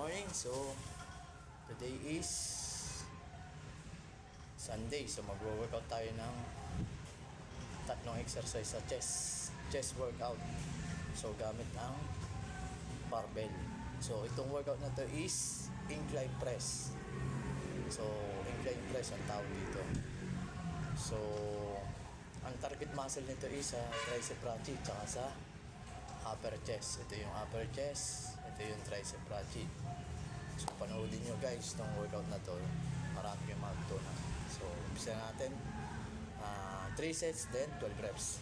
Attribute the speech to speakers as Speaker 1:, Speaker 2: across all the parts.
Speaker 1: morning. So, today is Sunday. So, mag-workout tayo ng tatlong exercise sa chest workout. So, gamit ang barbell. So, itong workout na to is incline press. So, incline press ang tawag dito. So, ang target muscle nito is sa tricep brachii tsaka sa upper chest. Ito yung upper chest, ito yung tricep brachii. So, panoodin nyo guys itong workout na to. Marami kayong matutunan. So, umpisa natin 3 sets, then 12 reps.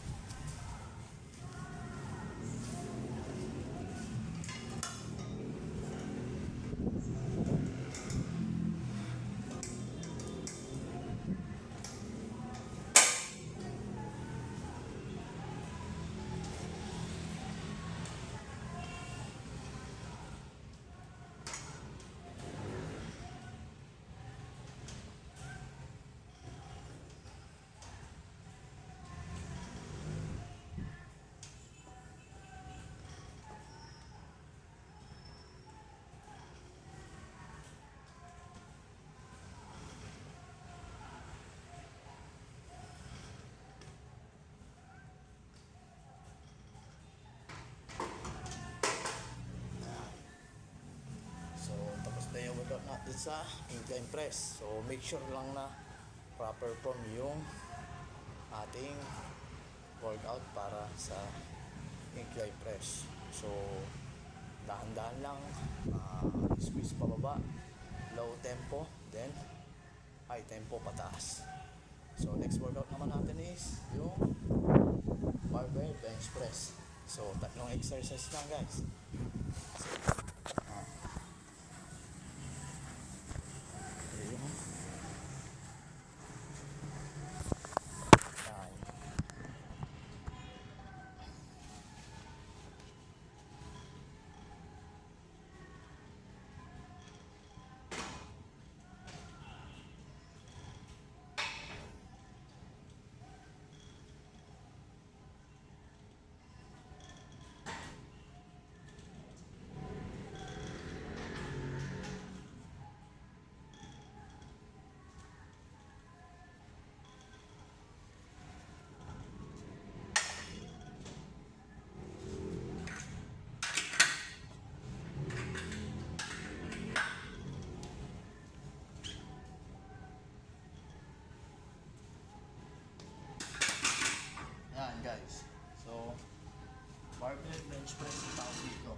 Speaker 1: Workout natin sa incline press. So make sure lang na proper form yung ating workout para sa incline press. So dahan-dahan lang, squeeze pababa, low tempo, then high tempo pataas. So next workout naman natin is yung barbell bench press. So tatlong exercise lang guys. Yan guys. So, barbell bench press yung tawag dito.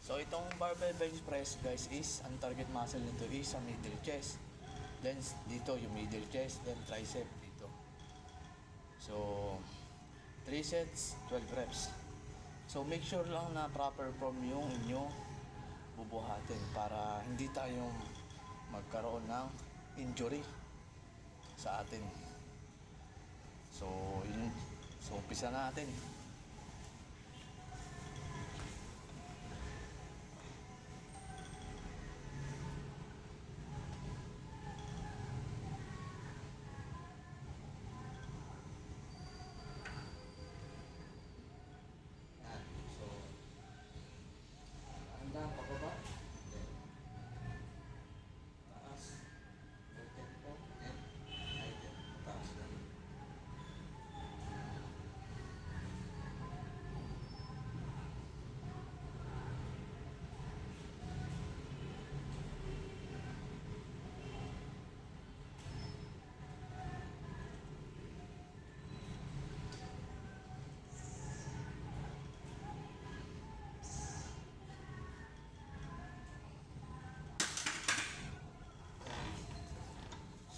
Speaker 1: So itong barbell bench press guys is ang target muscle nito is sa middle chest. Then dito yung middle chest, then tricep dito. So 3 sets, 12 reps. So make sure lang na proper form yung inyong bubuhatin para hindi tayo magkaroon ng injury sa atin. So yun. So umpisa natin. Pababa, taas, low tempo, then high tempo, taas lang.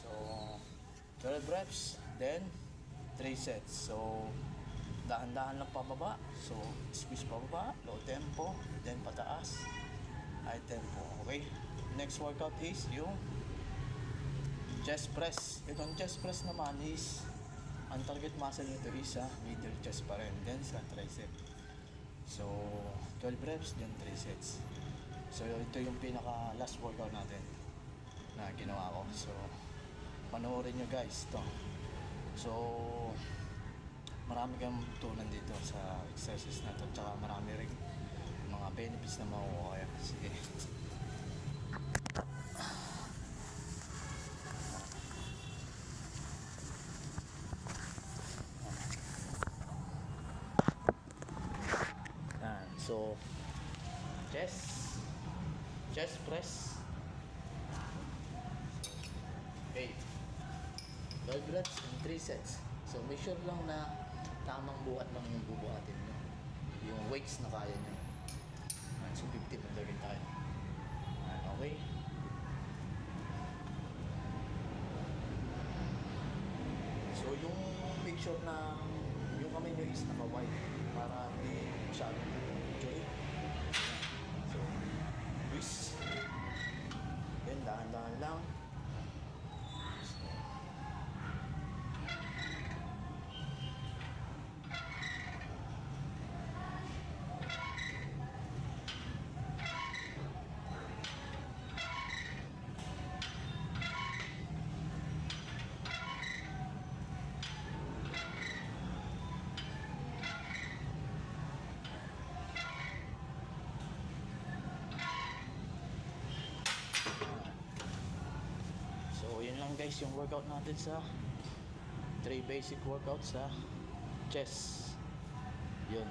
Speaker 1: So 12 reps, then 3 sets. So, dahan-dahan lang pababa. So, squeeze pababa, low tempo, then pataas, high tempo. Okay? Next workout is yung chest press. Itong chest press naman is, ang target muscle nito is sa middle chest pa rin, then sa tricep. So, 12 reps, then 3 sets. So, ito yung pinaka last workout natin na ginawa ko. So, panoorin nyo guys to. So, marami kang tunan dito sa exercise na to, tsaka marami rin mga benefits na makukuha kaya. Sige. Yan. So, chest press. Okay. 12 reps and 3 sets. So, make sure lang na tamang buhat lang yung bubuhatin nyo. Yung weights na kaya nyo. So, 50 na rin tayo. Okay. So, yung make sure na yung kamay nyo is naka-wide para hindi masyadong enjoy. So, twist. Then, dahan-dahan lang. So, yun lang guys yung workout natin sa 3 basic workouts sa chest. Yun.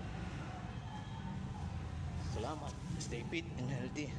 Speaker 1: Salamat. Stay fit and healthy.